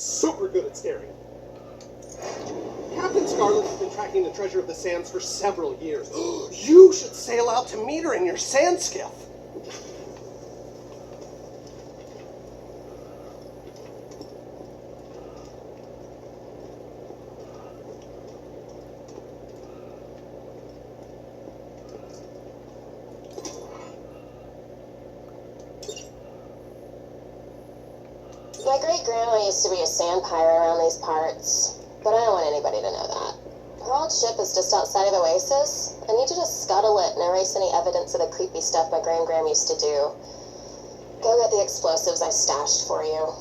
super good at scaring. Captain Scarlet has been tracking the treasure of the sands for several years. You should sail out to meet her in your sand skiff. My great-grandma used to be a sand pirate around these parts, but I don't want anybody to know that. Her old ship is just outside of Oasis. I need you to scuttle it and erase any evidence of the creepy stuff my grand-gram used to do. Go get the explosives I stashed for you.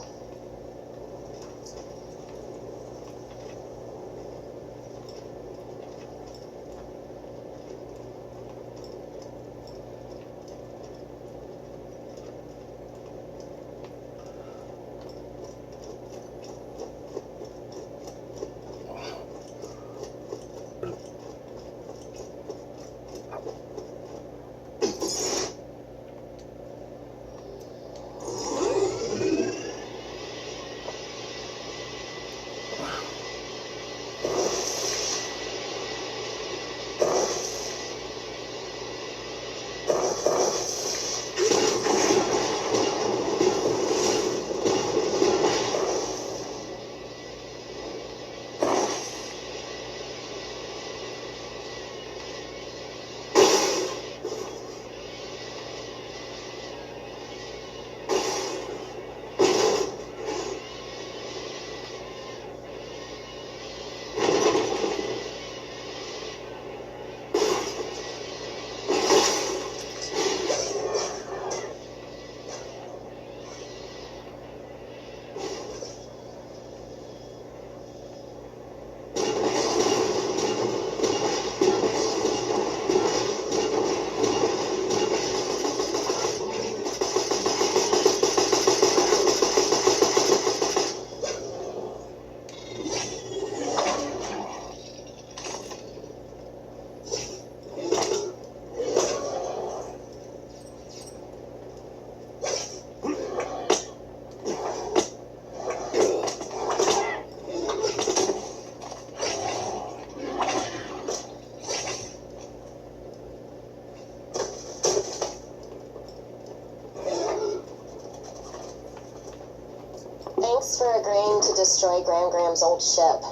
Thanks for agreeing to destroy Gram-Gram's old ship.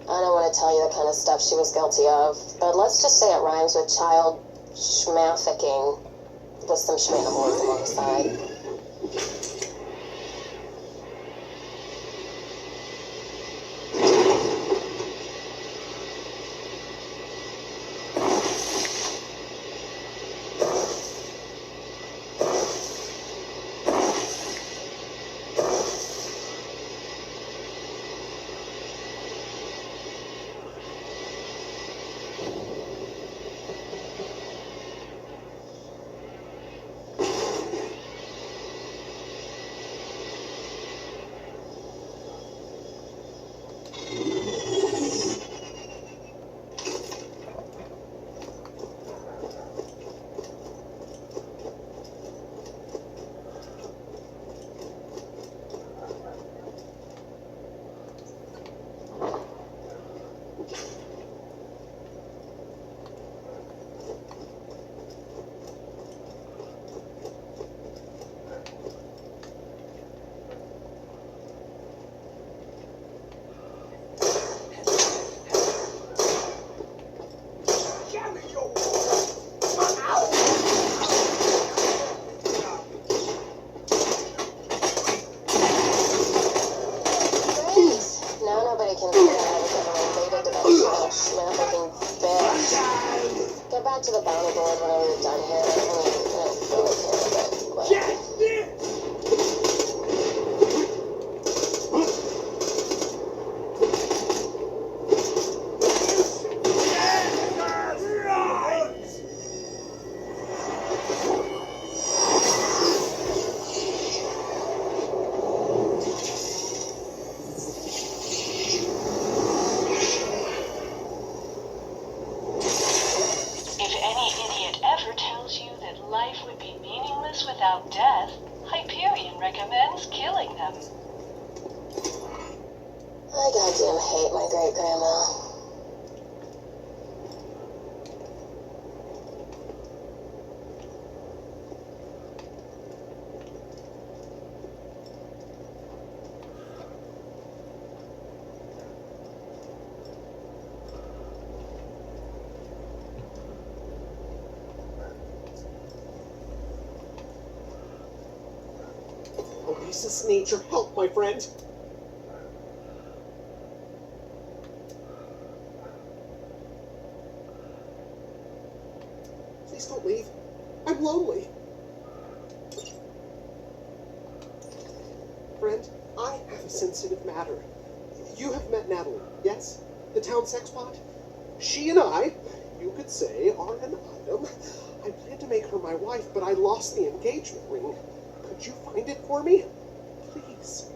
I don't want to tell you the kind of stuff she was guilty of, but let's just say it rhymes with child schmafficking with some schmanimals alongside. I goddamn hate my great-grandma. Oasis needs your help, my friend. Please don't leave. I'm lonely. Friend, I have a sensitive matter. You have met Natalie, yes? The town sex pot? She and I, you could say, are an item. I planned to make her my wife, but I lost the engagement ring. Could you find it for me? Please.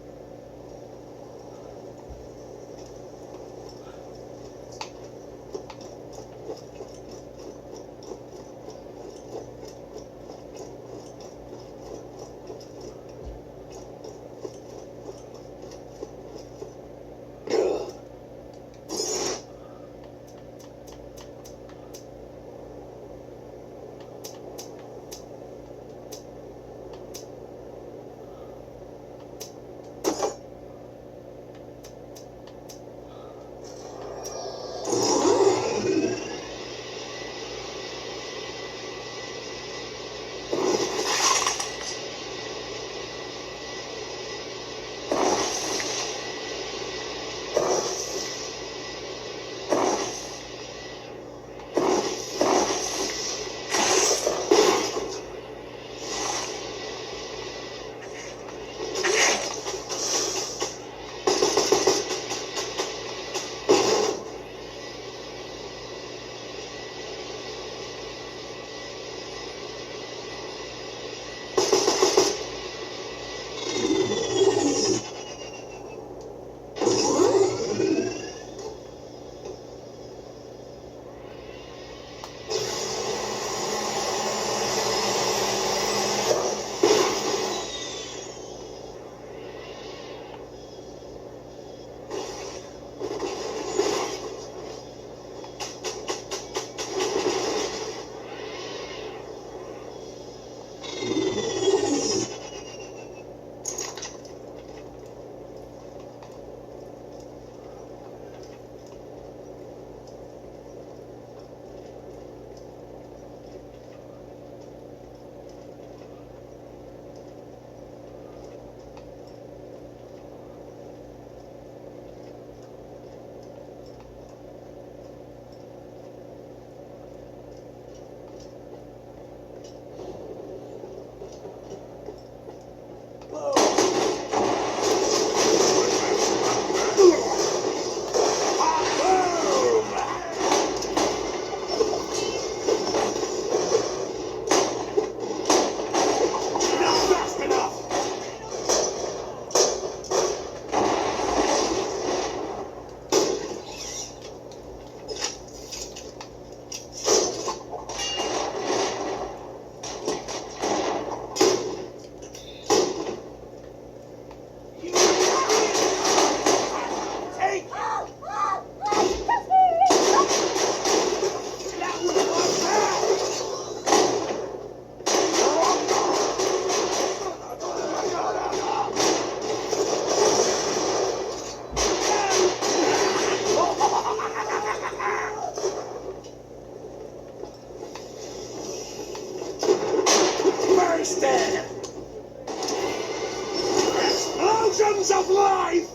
Explosions of life!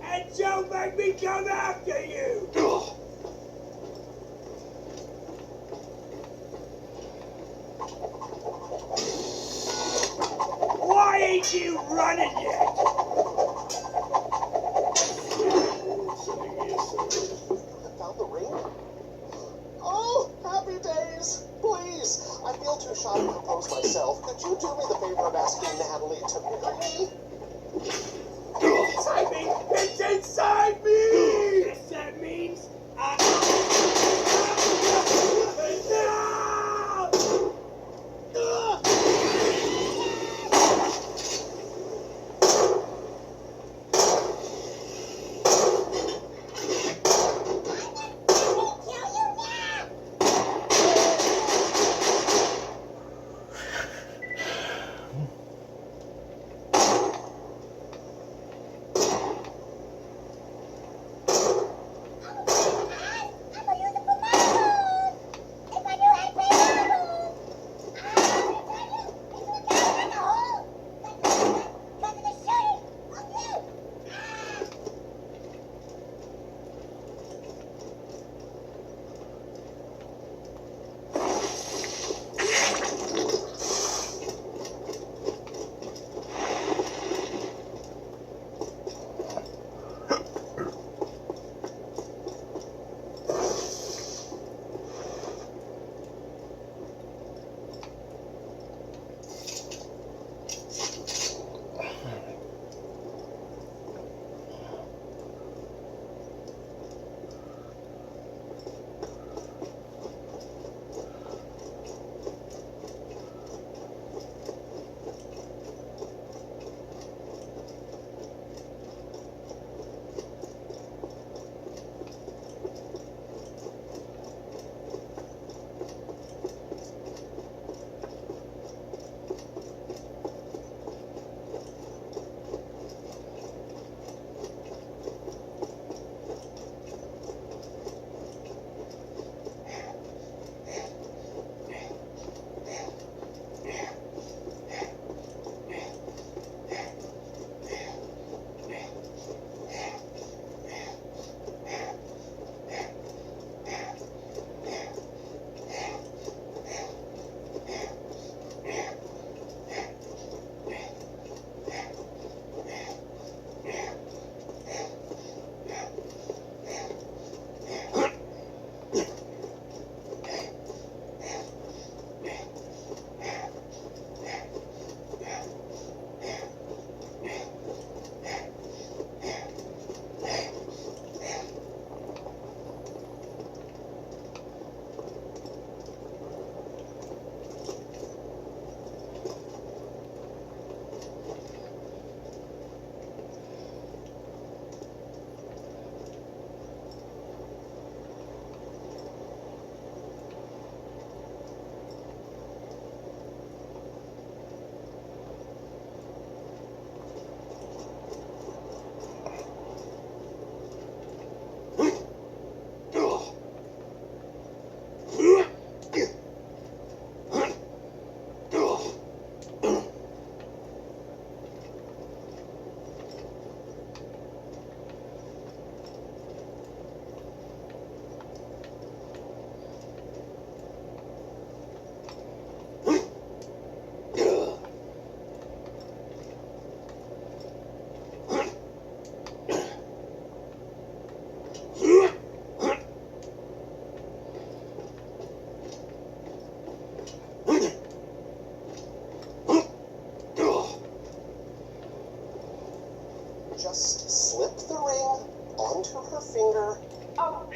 And don't make me come after you! Why ain't you running yet? Found the ring? Oh, happy days! Please, I feel too shy to propose myself. Could you do me the favor of asking Natalie to marry me? It's inside me! It's inside me! Yes, that means I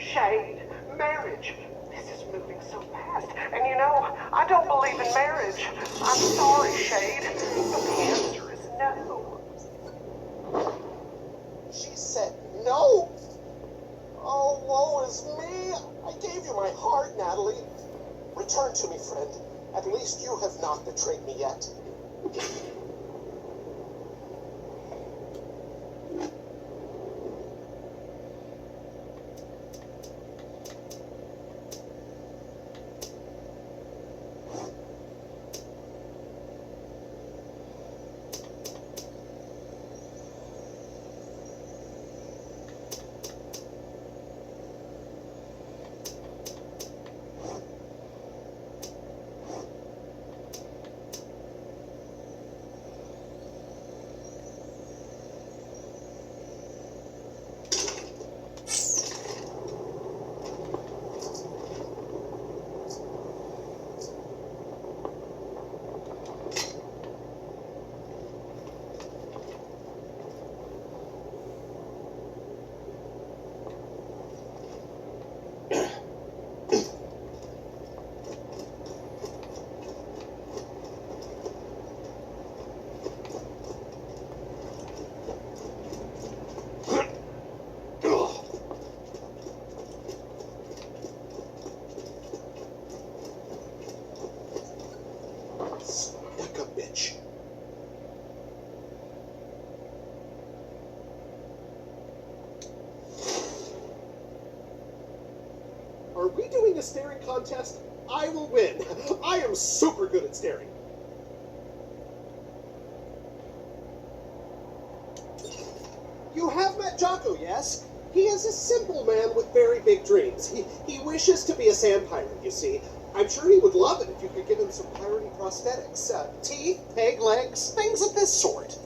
Shade, marriage. This is moving so fast. And you know, I don't believe in marriage. I'm sorry, Shade. The answer is no. She said no? Oh, woe is me. I gave you my heart, Natalie. Return to me, friend. At least you have not betrayed me yet. Like a bitch. Are we doing a staring contest? I will win. I am super good at staring. You have met Jocko, yes? He is a simple man with very big dreams. He wishes to be a sand pirate, you see. I'm sure he would love it if you could give him some piratey prosthetics. Teeth, peg legs, things of this sort.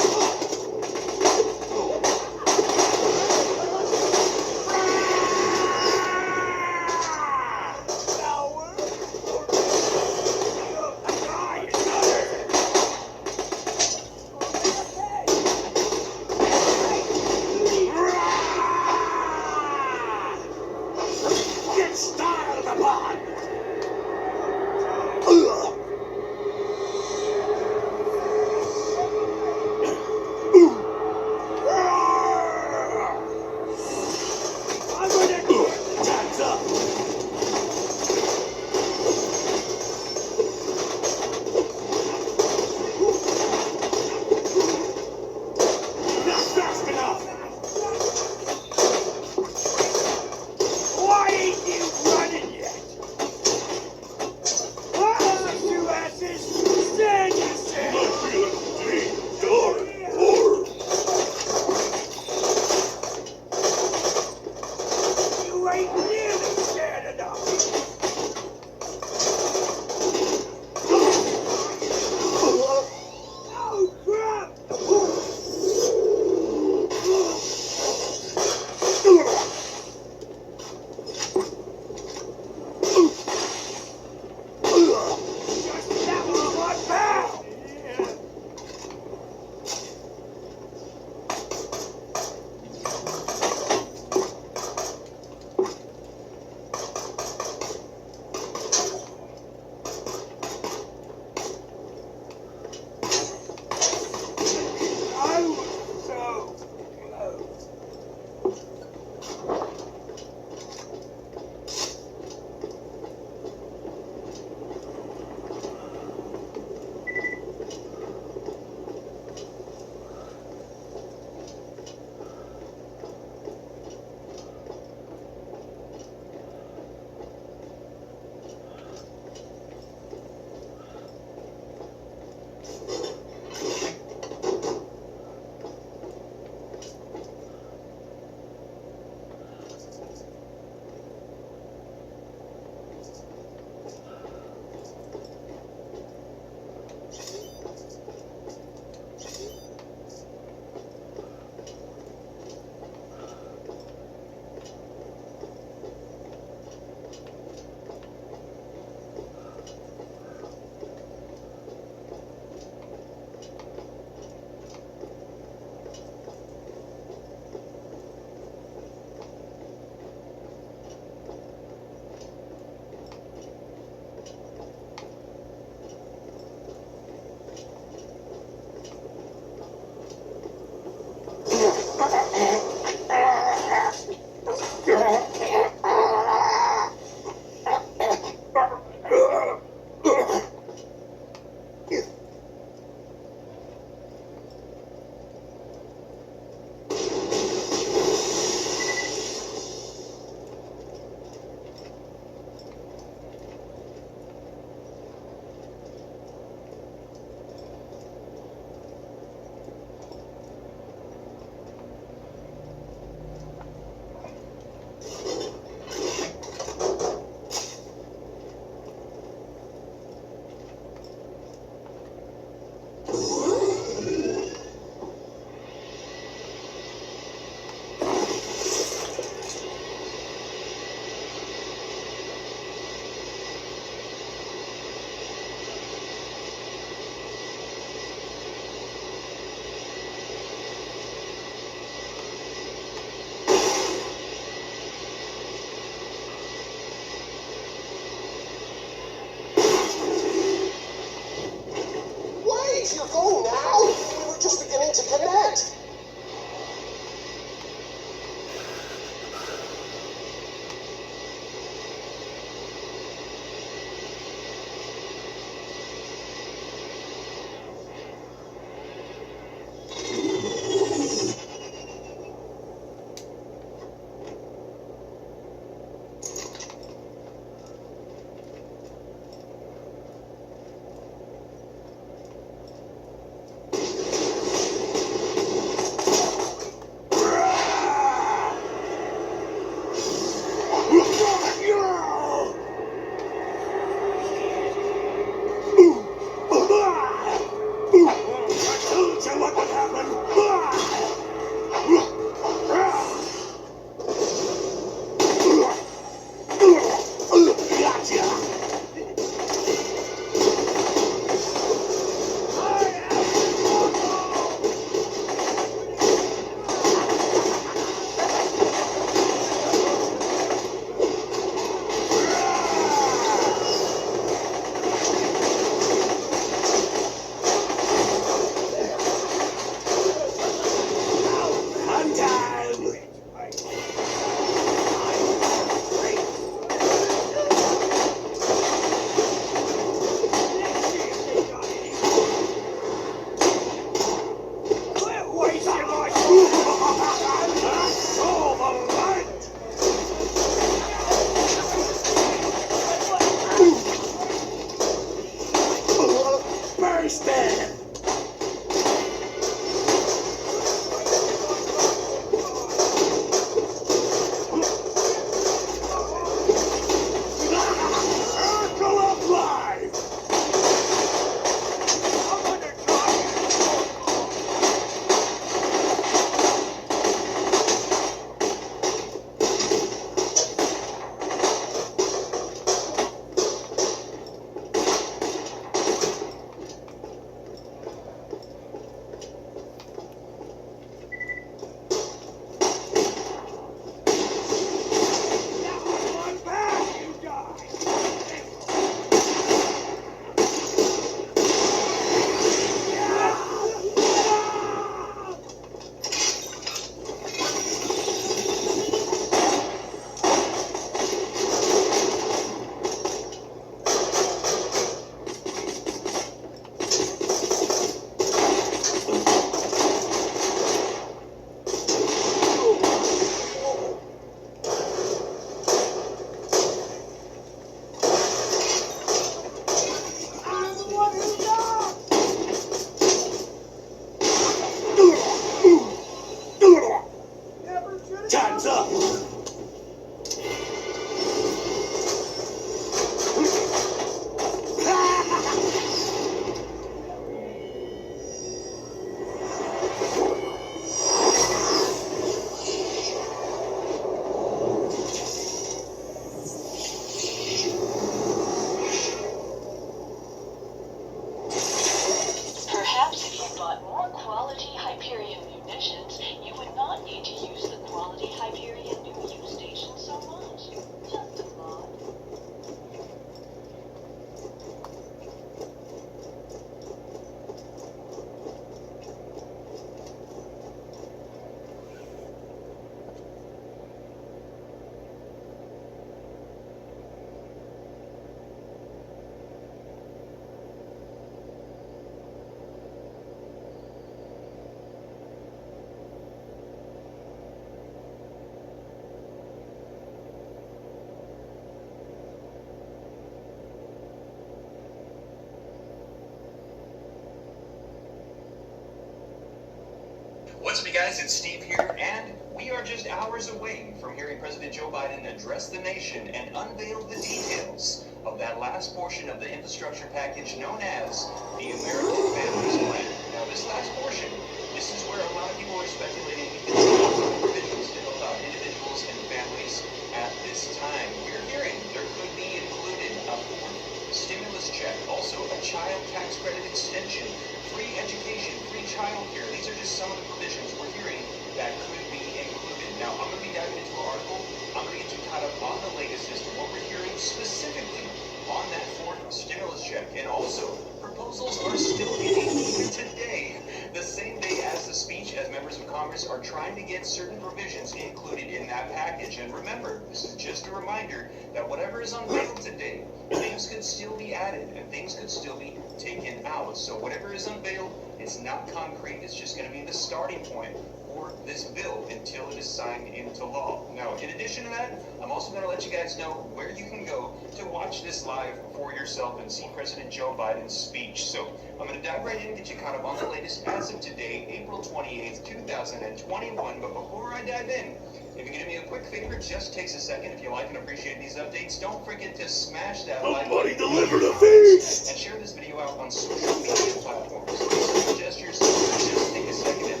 Hey guys, it's Steve here, and we are just hours away from hearing President Joe Biden address the nation and unveil the details of that last portion of the infrastructure package known as the American Families Plan. Now, this last portion, this is where a lot of people are speculating we could see some provisions to help out individuals and families at this time. We're hearing there could be included a fourth stimulus check, also a child tax credit extension, free education, free child care. These are just some of the provisions we're hearing that could be included. Now, I'm going to be diving into an article. I'm going to get you caught up on the latest as to what we're hearing specifically on that fourth stimulus check. And also, proposals are still getting even today, the same day as the speech, as members of Congress are trying to get certain provisions included in that package. And remember, this is just a reminder that whatever is unveiled today, things could still be added and things could still be taken out. So whatever is unveiled, it's not concrete. It's just going to be the starting point for this bill until it is signed into law. Now, in addition to that, I'm also going to let you guys know where you can go to watch this live for yourself and see President Joe Biden's speech. So I'm going to dive right in and get you caught up on the latest as of today, April 28th, 2021. But before I dive in, if you could do me a quick favor, it just takes a second. If you like and appreciate these updates, don't forget to smash that like button. Deliver the feast! And share this video out on social media platforms. These gestures just take a second and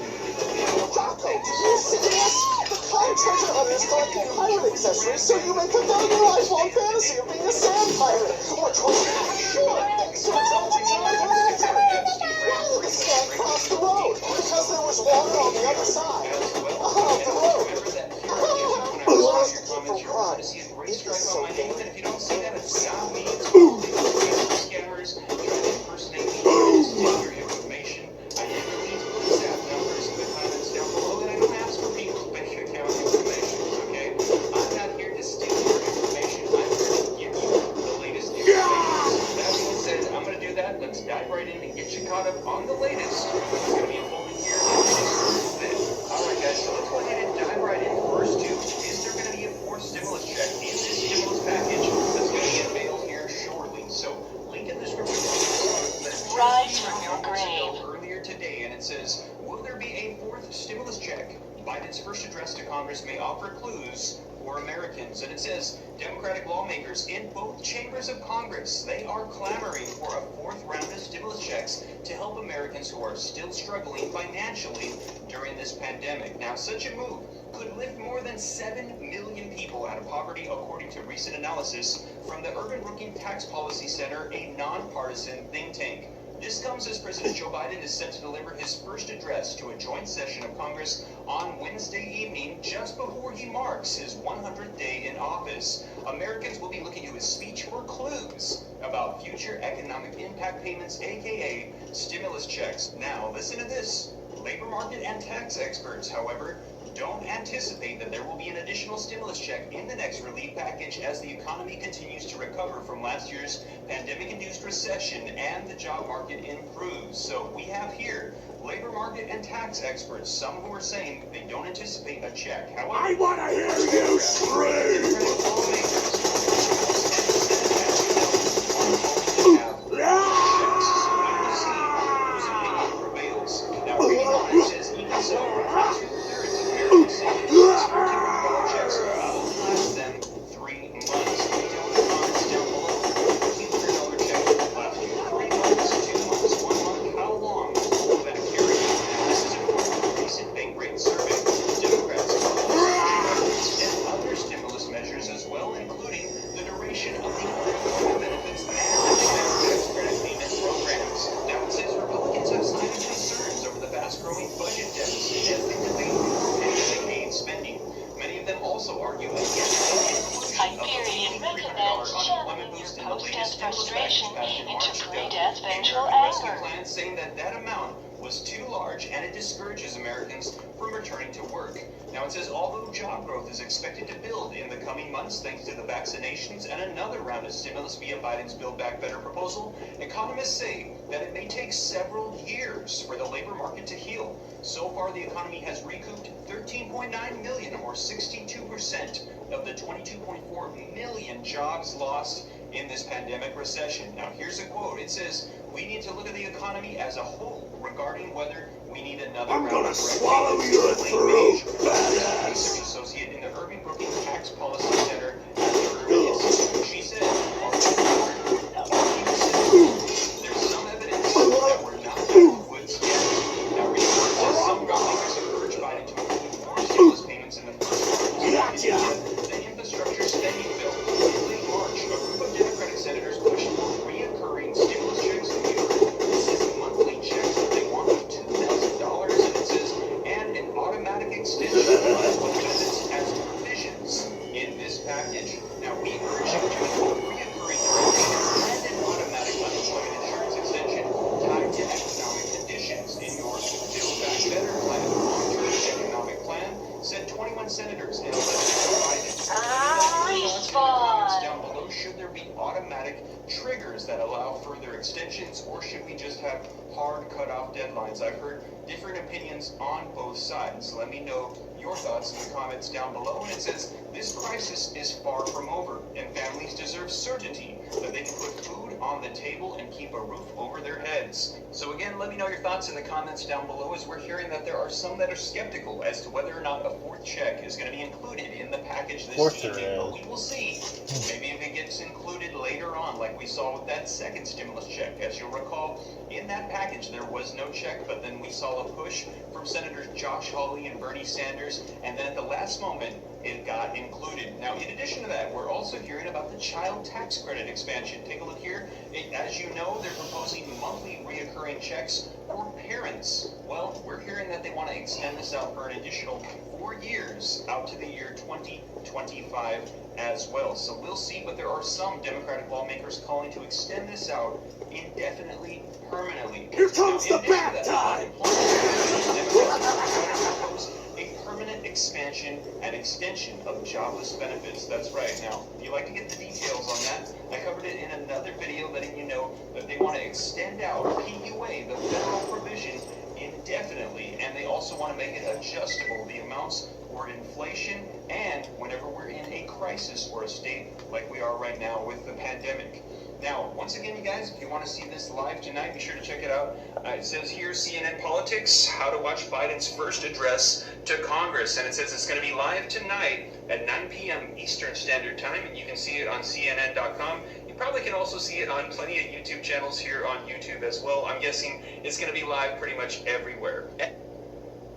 Jocko, did you see this? The Cloud Treasure Hunters collecting pirate accessories so you may fulfill your lifelong fantasy of being a sand pirate. Or totally sure. So the sand crossed the road because there was water on the other side of the road. Lost to keep from crying. It is so big. If you don't see that, it's not me. It's scammers trying to impersonate me, steal your information. I never leave WhatsApp numbers in the comments down below that I don't ask for people's bank account information, okay? I'm not here to steal your information. I'm here to give you the latest information. That being said, I'm going to do that. Let's dive right in and get you caught up on the latest. It's going to be unfolding here in just a little bit. Alright guys, so let's go ahead and dive right in. First two, is there going to be a fourth stimulus check in this stimulus package that's going to get unveiled here shortly? So, link in the description. Rise from your grave. Earlier today, and it says, will there be a fourth stimulus check? Biden's first address to Congress may offer clues for Americans. And it says, Democratic lawmakers in both chambers of Congress, they are clamoring for a fourth round of stimulus checks to help Americans who are still struggling financially during this pandemic. Now, such a move could lift more than 7 million people out of poverty, according to recent analysis from the Urban Rookie Tax Policy Center, a nonpartisan think tank. This comes as President Joe Biden is set to deliver his first address to a joint session of Congress on Wednesday evening, just before he marks his 100th day in office. Americans will be looking to his speech for clues about future economic impact payments, aka stimulus checks. Now, listen to this. Labor market and tax experts, however, don't anticipate that there will be an additional stimulus check in the next relief package as the economy continues to recover from last year's pandemic-induced recession and the job market improves. So we have here labor market and tax experts, some who are saying they don't anticipate a check. However, I want to hear you scream! Saying that that amount was too large and it discourages Americans from returning to work. Now it says although job growth is expected to build in the coming months thanks to the vaccinations and another round of stimulus via Biden's Build Back Better proposal, economists say that it may take several years for the labor market to heal. So far, the economy has recouped 13.9 million, or 62% of the 22.4 million jobs lost in this pandemic recession. Now, here's a quote. It says, "We need to look at the economy as a whole regarding whether we need another I'm round gonna of red swallow tape." your Elaine throat, Page, badass. research associate in the Irving Brookings Tax Policy Center at the Irving Institute. She said, "There's some evidence that we're not out of the woods yet." Now, research says some lawmakers have urged Biden to include more stimulus payments in the first part of the infrastructure spending bill. In late March, a group of Democratic senators pushed for reoccurring stimulus checks. This is monthly checks that they want of $2,000, and it says, and an automatic extension of what benefits as provisions in this package. Now, we urge you to include reoccurring direct payments and an automatic unemployment insurance extension tied to economic conditions in your Build Back Better plan. Long-term economic plan, said 21 senators and 11 Biden. Comments down below. Should there be automatic triggers that allow further extensions, or should we just have hard cutoff deadlines? I've heard different opinions on both sides. Let me know your thoughts in the comments down below. And it says, this crisis is far from over, and families deserve certainty that they can put food on the table and keep a roof over their heads. So again, let me know your thoughts in the comments down below, as we're hearing that there are some that are skeptical as to whether or not a fourth check is going to be included in the package this evening. But we will see. Maybe if it gets included later on, like we saw with that second stimulus check. As you'll recall, in that package there was no check, but then we saw a push from Senators Josh Hawley and Bernie Sanders, and then at the last moment it got included. Now, in addition to that, we're also hearing about the child tax credit expansion. Take a look here. As you know, they're proposing monthly reoccurring checks for parents. Well, we're hearing that they want to extend this out for an additional 4 years, out to the year 2025 as well. So we'll see, but there are some Democratic lawmakers calling to extend this out indefinitely, permanently. Here comes the bad time! A permanent expansion and extension of jobless benefits. That's right. Now, if you'd like to get the details on that, I covered it in another video letting you know that they want to extend out PUA, the federal provision, indefinitely, and they also want to make it adjustable, the amounts for inflation and whenever we're in a crisis or a state like we are right now with the pandemic. Now, once again, you guys, if you want to see this live tonight, be sure to check it out. It says here, CNN Politics, how to watch Biden's first address to Congress. And it says it's going to be live tonight at 9 p.m. Eastern Standard Time. And you can see it on CNN.com. You probably can also see it on plenty of YouTube channels here on YouTube as well. I'm guessing it's going to be live pretty much everywhere.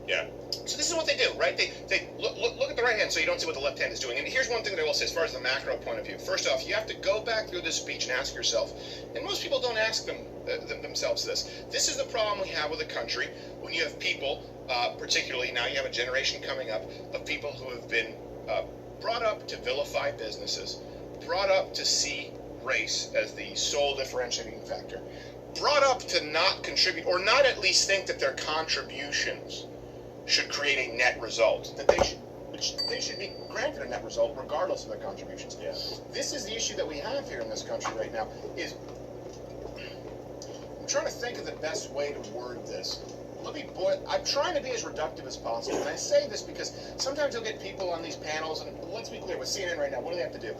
Yeah. So this is what they do, right? They look at the right hand so you don't see what the left hand is doing. And here's one thing that I will say as far as the macro point of view. First off, you have to go back through this speech and ask yourself, and most people don't ask themselves this. This is the problem we have with the country when you have people, particularly now you have a generation coming up of people who have been brought up to vilify businesses, brought up to see race as the sole differentiating factor, brought up to not contribute, or not at least think that their contributions should create a net result, that they should be granted a net result regardless of their contributions. Yeah. This is the issue that we have here in this country right now. I'm trying to think of the best way to word this. I'm trying to be as reductive as possible, and I say this because sometimes you'll get people on these panels, and let's be clear, with CNN right now, what do they have to do?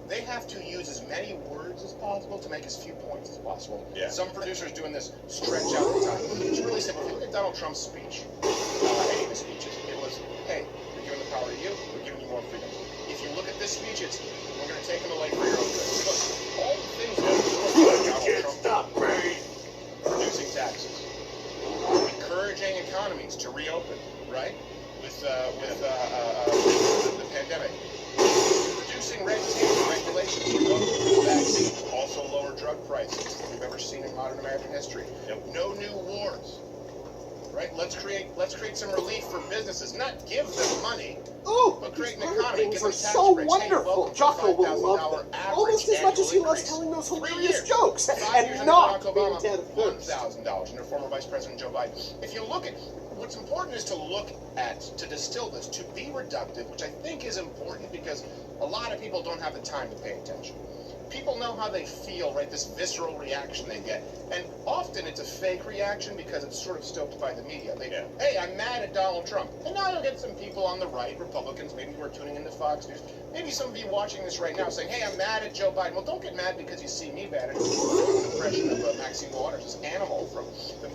They have to use as many words as possible to make as few points as possible. Yeah. Some producers doing this stretch out the time. It's really simple. If you look at Donald Trump's speech, any of the speeches, it was, hey, we're giving the power to you, we're giving you more freedom. If you look at this speech, it's, we're going to take them away for your own good. Look, all the things that Donald Trump reducing taxes, encouraging economies to reopen, right, with the pandemic, reducing red tape and regulations for the vaccine, also lower drug prices than we've ever seen in modern American history. Yep. No new wars. Right? Let's create some relief for businesses, not give them money, Oh, but create an these economy, things give are them tax so breaks. Hey, wonderful. welcome to Jocko will $5,000 love them. average Almost as much as he annual loves increase. telling those 3 hilarious years. jokes 5 years and under not Barack being Obama, dead first. $1,000 under former Vice President Joe Biden. If you look at what's important is to distill this, to be reductive, which I think is important because a lot of people don't have the time to pay attention. people know how they feel, right? This visceral reaction they get. And often it's a fake reaction because it's sort of stoked by the media. Hey, I'm mad at Donald Trump. And now you'll get some people on the right, Republicans, maybe who are tuning into Fox News. Maybe some of you watching this right now saying, hey, I'm mad at Joe Biden. Well, don't get mad because you see me mad. It's an impression of Maxine Waters, this animal from the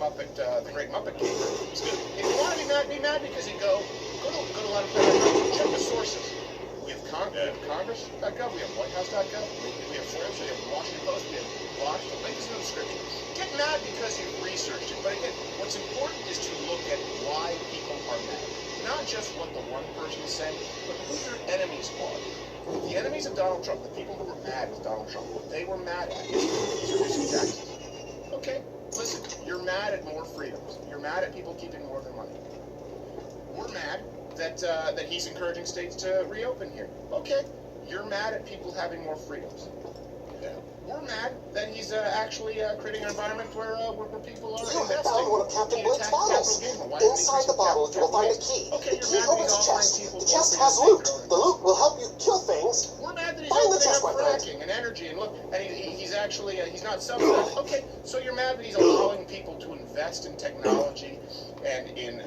Great Muppet Caper. If you want to be mad because you go to a lot of places, check the sources. We have Congress.gov, we have WhiteHouse.gov, we have Forbes, we have Washington Post, we have Fox. The link is in the description. Get mad because you've researched it. But again, what's important is to look at why people are mad. Not just what the one person is saying, but who your enemies are. The enemies of Donald Trump, the people who were mad with Donald Trump, what they were mad at is reducing taxes. Okay, listen, you're mad at more freedoms. You're mad at people keeping more of their money. We're mad that he's encouraging states to reopen here. Okay, you're mad at people having more freedoms. Yeah. We're mad that he's actually creating an environment where people are You have investing. found one of Captain Blake's bottles. Inside the bottle, you will find a key. Okay, The key you're mad opens that the he's offering chest. people The more chest freedom has to make loot. their own The loot will help you kill things. We're mad that he's Find the opening chest, up my friend. fracking and energy and look, and he's actually he's not subsidized. Okay, so you're mad that he's allowing people to invest in technology and in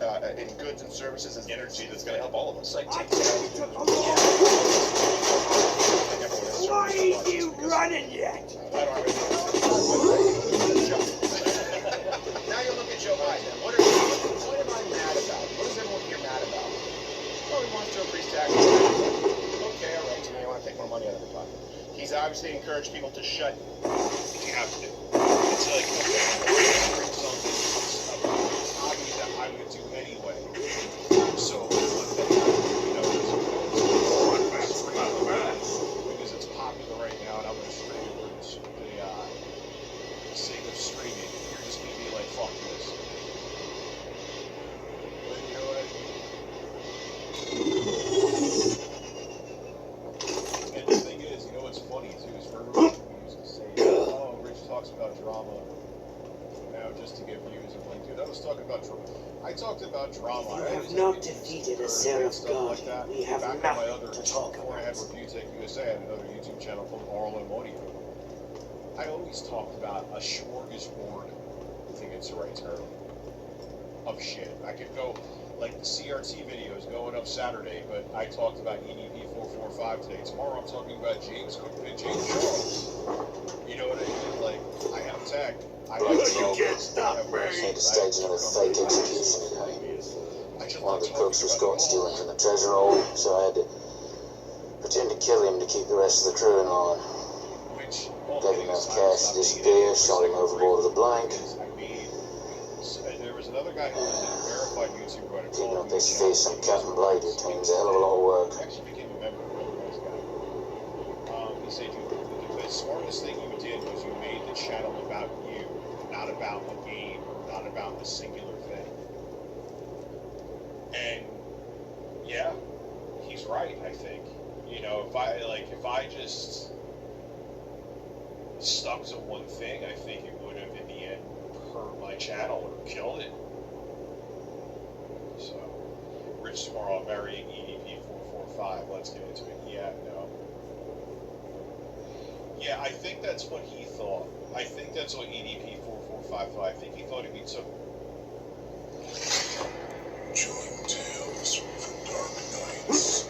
goods and services as energy that's going to help all of us. Like Why ain't you running yet? Now you look at Joe Biden. What am I mad about? What is everyone here mad about? Oh, he wants to increase taxes. Okay, all right. So now you want to take more money out of the pocket. He's obviously encouraged people to shut. You have to. It's like something about a hobby that I would do anyway. So because it's popular right now, and I'm going to stream it for the sake of streaming. You're just going to be like, fuck this. But you know what? And the thing is, you know what's funny too, is for everyone who used to say, oh, Rich talks about drama, just to get views. I'm like, dude, I was talking about drama. I talked about drama. You have not defeated a Seraph God. We have nothing to talk before I had Review Tech USA, I had another YouTube channel called Oral and Audio. I always talked about a smorgasbord, I think it's the right term, of shit. I could go, like the CRT videos going up Saturday, but I talked about EDP 445 today. Tomorrow I'm talking about James Charles. You know what I mean? Like, I have tech. You can't stop me. Had to stage another fake execution at home. One of the crooks was caught stealing from the treasure hole, so I had to pretend to kill him to keep the rest of the crew in line. Gave him enough cash to disappear, shot him overboard with a blank. There was another guy who was a verified YouTuber. Keeping up this fist and cut and blade routine's a hell of a lot of work. Actually became a member of a really nice guy. He said the smartest thing you did was you made the channel about you, not about a game, not about a singular thing. And yeah, he's right, I think. You know, if I just stuck to one thing, I think it would have in the end hurt my channel or killed it. So, Rich tomorrow, I'm marrying EDP 445. Let's get into it. Yeah, no. Yeah, I think that's what he thought. I think that's what EDP 445 thought. I think he thought if he took. Chilling tales from dark nights.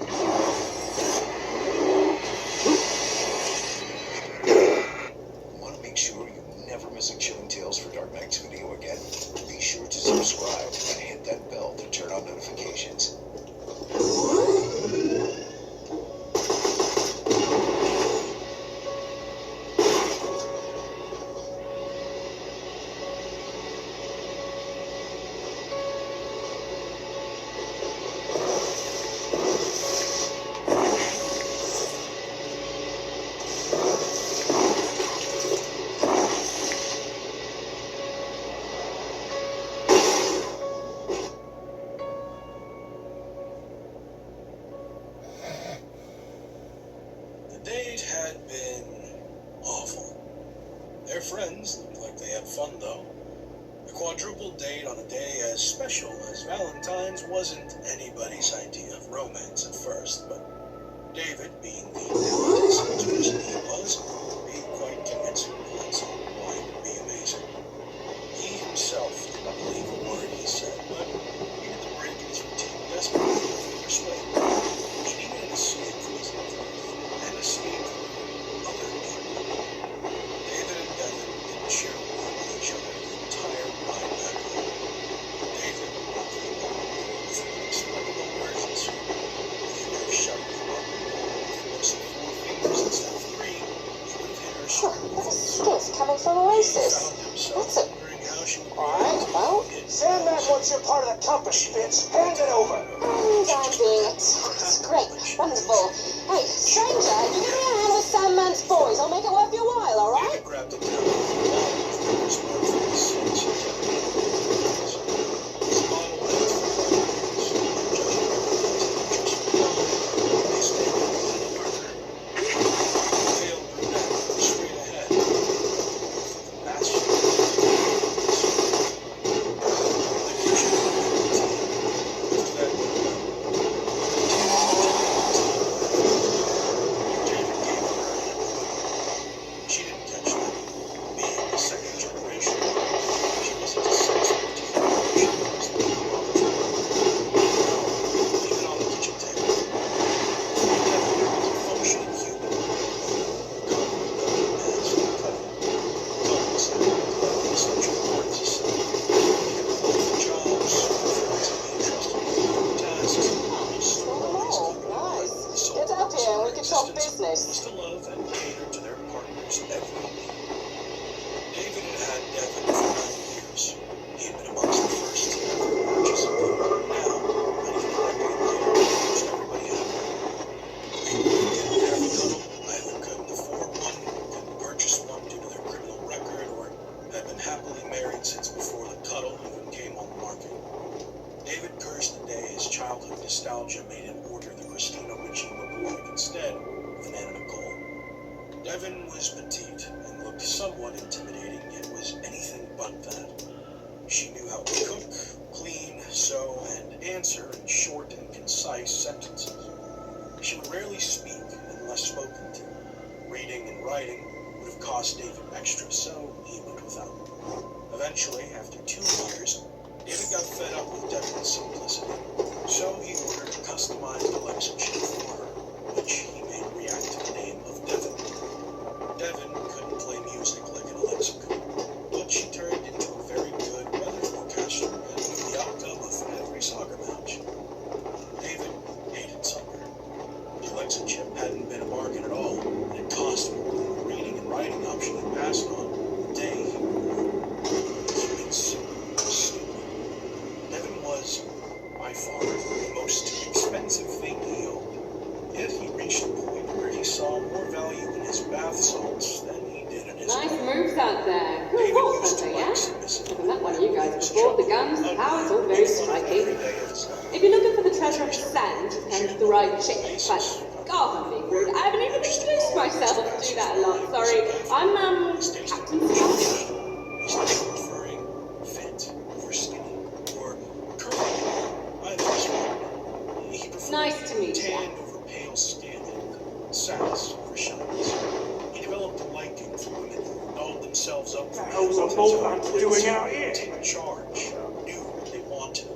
Want to make sure you never miss a Chilling Tales for Dark Nights video again? Be sure to subscribe and hit that bell to turn on notifications. Had been awful. Their friends looked like they had fun, though. A quadruple date on a day as special as Valentine's wasn't anybody's idea of romance at first, but David, being the talented salesperson he was, share a room with each other the entire ride back home. David walked the ball with an inexplicable urgency. With the nurse shouting the ball with the force of 4 fingers instead of 3, he would have hit her square in the There's a face. skiff coming from He Oasis. found himself What's it? wondering how she would Alright, well, Sandman wants your part of the compass, bitch. Hand it over. and I'm being attacked. Great, wonderful. Hey, stranger, you give me a hand with Sandman's boys. I'll make it worth your while, alright? David grabbed the down with his smartphone and said she kept it in his bottle went for they stayed in the darker. Pale brunette straight ahead. The bastion. The kitchen David gave her a hand. She didn't catch that. Being the second generation, she wasn't as sensitive to emotion as the new mother. Even on the kitchen table. Devin was a functioning human. Cuddles and essential parts of self. He had both jobs, friends, and entrusted with tasks. Oh, nice. Get up here and we can talk business. To love and cater to their partners every need. David had had Devin for 9 years. He had been amongst the first to ever purchase a boat. Now, not even a decade later, almost everybody had one. Didn't have a cuddle, either couldn't afford one, couldn't purchase one due to their criminal record, or had been happily married since before the cuddle even came on the market. David cursed the day his childhood nostalgia made him order the Christina Ricci lookalike instead of Nana Nicole. Devin was petite and looked somewhat intimidating, yet was anything but that. She knew how to cook, clean, sew, and answer in short and concise sentences. She would rarely speak unless spoken to. Reading and writing would have cost David extra, so he went without. Eventually, after 2 years, David got fed up with Devin's simplicity, so he ordered a customized Alexa chip for her, which he made react to the name of Devin. Devin couldn't play music like an Alexa could, but she turned into a very good weather forecaster and knew the outcome of every soccer match. David hated soccer. The Alexa chip hadn't been a bargain at all, and it cost more than the reading and writing option he passed on the day he wore it. He made stupid. Devin was, by far, the most expensive thing he owned. Yet he reached a point where he saw more value in his bath salts than he did in his Nice own. moves out there. Cool David ball used to hunter, like yeah? submissive. Haven't met one of you guys before. The guns, the power, it's all very striking. Every day of his life. If you're looking for the treasure of the sand, then the right chick. But, God, I'm being rude. I haven't even introduced myself to do that a lot. Sorry. I'm, Captain Scott. He's still preferring fit over skinny, or curly, either is fine. He preferred Nice to meet ya. tanned over pale skin and sass over shines. He developed a liking for women who dolled themselves up for hell's a borderlands doing out here? take charge, knew what they wanted,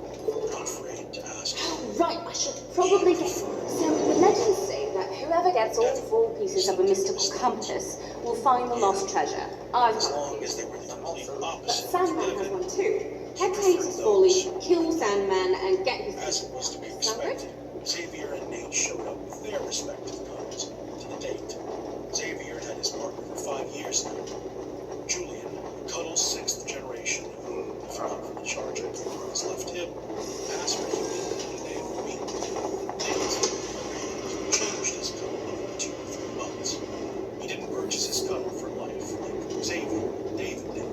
not afraid to ask. Oh, right, I should probably get... So, the legends say that whoever gets all 4 pieces of a mystical compass will find the lost treasure. I've As got long a as few. they were the complete But opposite of Sandman has Devin, one too. Hecate his folly, kill Sandman, and get his... as it was to be Sound good? expected, Xavier and Nate showed up with their respective guns to the date. Xavier had his partner for 5 years now. Julian, Cuddle's 6th generation, who, if not for the charge I gave her, has left him, passed for human one day a week. Nate, who changed his Cuddle every 2 or 3 months. He didn't purchase his Cuddle for life like Xavier and David did,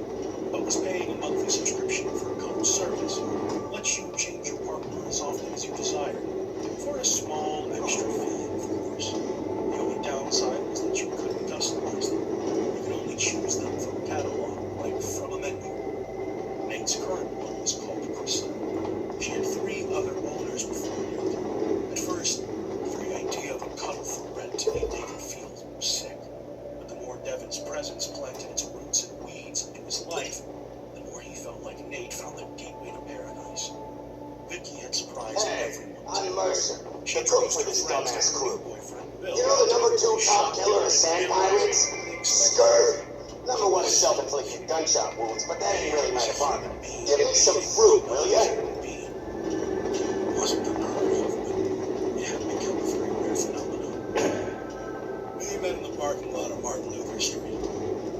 but was paying a monthly subscription for a Cuddle service, which lets you change your partner as often as you desire, for a small extra fee, of course. The only downside was that you couldn't customize them. You could only choose them from a catalog, like from a menu. Nate's current one was called Krista. She had 3 other owners before Nate. At first, the very idea of a Cuddle for rent made David feel sick. But the more Devin's presence planted its roots and weeds into his life, the more he felt like Nate found the gateway to paradise. Vicky had surprised everyone. I'm Mercer, She the cook introduced for her this friends dumbass to her crew. new boyfriend, Bill. You know the number 2 top killer of sand pirates? Skrr! The don't know what self-inflicted gunshot wounds, but that ain't really my department. Give me some fruit, will ya? Wasn't the murder of it, but it had become a very rare phenomenon. We met in the parking lot of Martin Luther Street.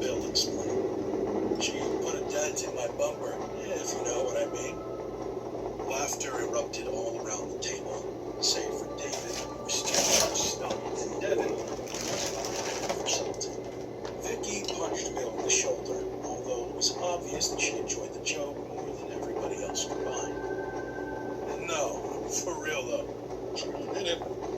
Bill explained. She put a dent in my bumper, if you know what I mean. Laughter erupted all around the table, save for David, who was still stunned, and Devin, for something. Vicky punched Bill in the shoulder, although it was obvious that she enjoyed the joke more than everybody else combined. And no, for real though, she really did it.